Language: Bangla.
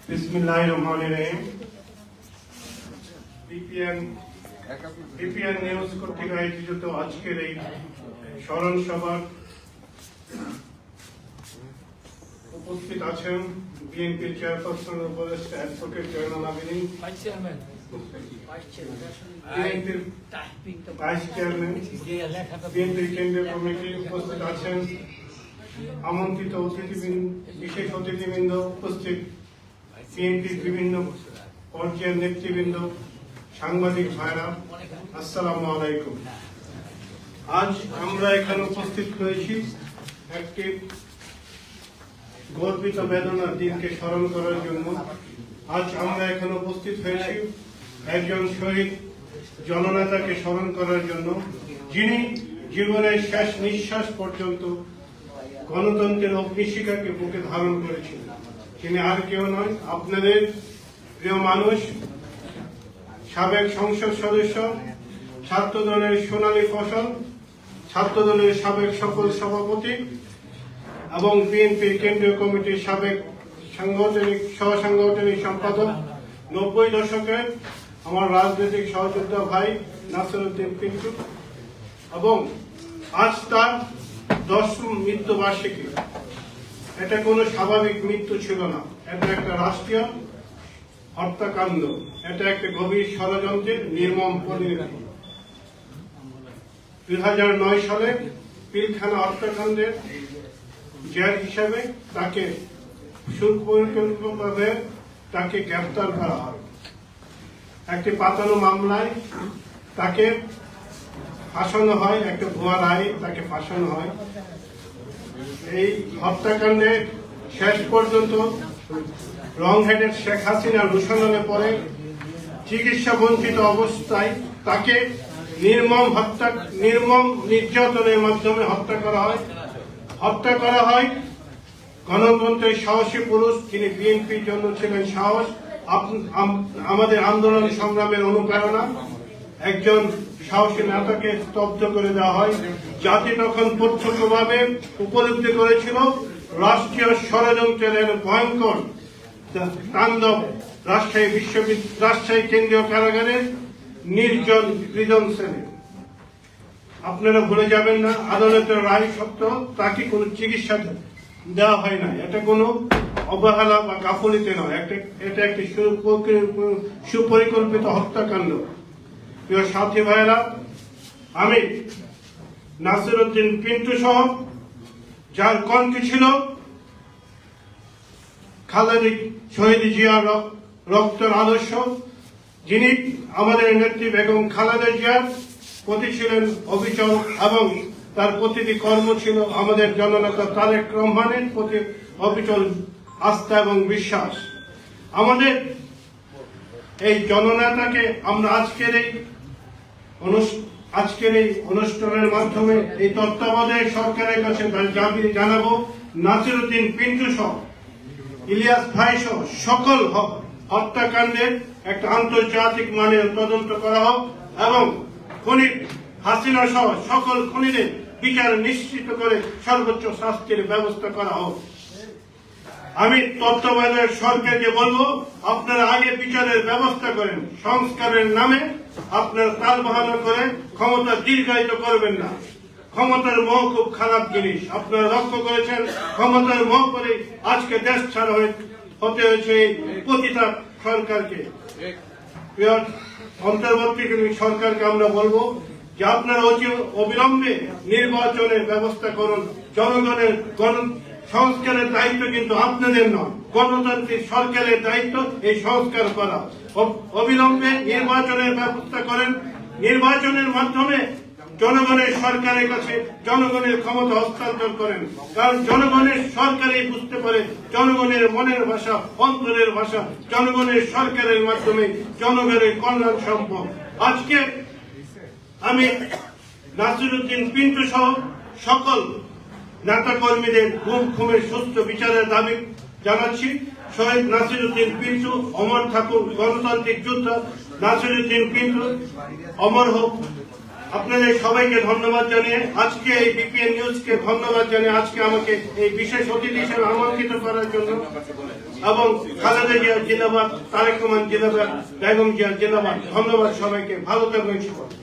বিসমিল্লাহিররহমানিররহিম। বিপিএন নিউজ কর্তৃক আয়োজিত আজকের এই স্মরণ সভার উপস্থিত আছেন বিএনপির চেয়ারপারসন উপদেষ্টা অ্যাডভোকেট জয়নাল আবেদীন, বিএনপির ভাইস চেয়ারম্যান, বিএনপির কেন্দ্রীয় কমিটি উপস্থিত আছেন, আমন্ত্রিত বিশেষ অতিথিবৃন্দ উপস্থিত, বিএনপির বিভিন্ন পর্যায়ের নেতৃবৃন্দ, সাংবাদিক ভাইরা, আসসালামু আলাইকুম। আজ আমরা এখানে উপস্থিত হয়েছি একটি গর্বিত বেদনার দিনকে স্মরণ করার জন্য। আজ আমরা এখানে উপস্থিত হয়েছি একজন শহীদ জননেতাকে স্মরণ করার জন্য, যিনি জীবনের শেষ নিঃশ্বাস পর্যন্ত গণতন্ত্রের অগ্নিশিখাকে বুকে ধারণ করেছিলেন। তিনি আর কেউ নয়, আপনাদের প্রিয় মানুষ, সাবেক সংসদ সদস্য, ছাত্রদলের সোনালী ফসল, ছাত্রদলের সাবেক সফল সভাপতি এবং বিএনপির কেন্দ্রীয় কমিটির সাবেক সহসাংগঠনিক সম্পাদক, 90 দশকের আমার রাজনৈতিক সহযোদ্ধা ভাই নাসিরউদ্দিন পিন্টু, এবং আজ তার 10ম মৃত্যুবার্ষিকী। এটা কোনো স্বাভাবিক মৃত্যু ছিল না, এটা একটা রাষ্ট্রীয় হত্যাকাণ্ড, এটা একটা গভীর ষড়যন্ত্রের নির্মম পরিণতি। 2009 সালে পিলখানা হত্যাকাণ্ডের জেল হিসাবে তাকে সুপরিকল্পিতভাবে তাকে গ্রেফতার করা হয়। একটি পাতানো মামলায় তাকে ফাঁসানো হয়, একটা ভুয়া রায়ে তাকে ফাঁসানো হয়। এই হত্যাকাণ্ডে শেষ পর্যন্ত রংহেডের শেখ হাসিনা রুশানলে পরে চিকিৎসা বঞ্চিত অবস্থায় তাকে নির্মম নির্যাতনের মাধ্যমে হত্যা করা হয়। গণতন্ত্রের সাহসী পুরুষ, যিনি বিএনপির জন্য ছিলেন সাহস, আমাদের আন্দোলন সংগ্রামের অনুপ্রেরণা, একজন সাহসী নেতাকে স্তব্ধ করে দেওয়া হয়। জাতি তখন প্রত্যক্ষভাবে উপলব্ধি করেছিল রাষ্ট্রীয় ষড়যন্ত্রের ভয়ঙ্কর তাণ্ডব রাজশাহী কেন্দ্রীয় কারাগারের নির্জন প্রিজন সেলে। আপনারা ভুলে যাবেন না, আদালতের রায় সত্ত্বেও তাকে কোনো চিকিৎসা দেওয়া হয় না। এটা কোনো অবহেলা বা গাফিলতি নয়, এটা একটি সুপরিকল্পিত হত্যাকাণ্ড। প্রিয় সাথী ভাইয়েরা, আমি নাসিরউদ্দিন পিন্টু সহ যার কণ্ঠে ছিল শহীদ জিয়ার রক্তের আদর্শ, যিনি আমাদের নেত্রী বেগম খালেদা জিয়ার প্রতি ছিলেন অবিচল, এবং তার প্রতিটি কর্ম ছিল আমাদের জননেতা তারেক রহমানের প্রতি অবিচল আস্থা এবং বিশ্বাস। আমাদের এই জননেতাকে আমরা আজকের এই অনুষ্ঠানের মাধ্যমে এই তত্ত্বাবধায়ক সরকারের কাছে জানাবো, নাসিরউদ্দিন পিন্টু সহ, ইলিয়াস ভাই সহ সকল হত্যাকাণ্ডের একটা আন্তর্জাতিক মানের তদন্ত করা হোক, এবং খুনি হাসিনা সহ সকল খুনিদের বিচার নিশ্চিত করে সর্বোচ্চ শাস্তির ব্যবস্থা করা হোক। আমি তত্ত্বাবধায়ক সরকারকে বলবো, আপনারা আগে বিচারের ব্যবস্থা করেন, সংস্কারের নামে আপনারা তাল বাহানা করে ক্ষমতা দীর্ঘায়িত করবেন না। ক্ষমতার মোহ খুব খারাপ জিনিস, আপনারা লক্ষ্য করেছেন। ক্ষমতার মোহ করে আজকে দেশ ছাড়া হতে হয়েছে এই পতিতা সরকারকে। অন্তর্বর্তীকালীন সরকারকে আমরা বলবো যে আপনারা অবিলম্বে নির্বাচনের ব্যবস্থা করুন। জনগণের সংস্কারের দায়িত্ব কিন্তু আপনাদের নয়, গণতান্ত্রিক সরকারের দায়িত্ব এই সংস্কার করা। অবিলম্বে নির্বাচনের ব্যবস্থা করেন, নির্বাচনের মাধ্যমে জনগণের সরকারের কাছে জনগণের ক্ষমতা হস্তান্তর করেন, কারণ জনগণের সরকারই বুঝতে পারে জনগণের মনের ভাষা, অন্তরের ভাষা। জনগণের সরকারের মাধ্যমে জনগণের কল্যাণ সম্ভব। আজকে আমি নাসিরউদ্দিন পিন্টু সহ সকল নেতা কর্মীদের খুনের সুস্থ বিচারের দাবি জানাচ্ছি। শহীদ নাসিরউদ্দিন পিন্টু অমর থাকুক, গণতান্ত্রিক যোদ্ধা নাসিরউদ্দিন পিন্টু অমর হোক। আপনাদের সবাইকে ধন্যবাদ জানিয়ে আজকে এই বিপিএন নিউজকে ধন্যবাদ জানিয়ে আজকে আমাকে এই বিশেষ অতিথি হিসেবে আমন্ত্রিত করার জন্য এবং খালেদা জিয়া জিন্দাবাদ, তারেক রহমান জিন্দাবাদ, বেগম জিয়া জিন্দাবাদ। ধন্যবাদ সবাইকে, ভালো থাকবেন সবাই।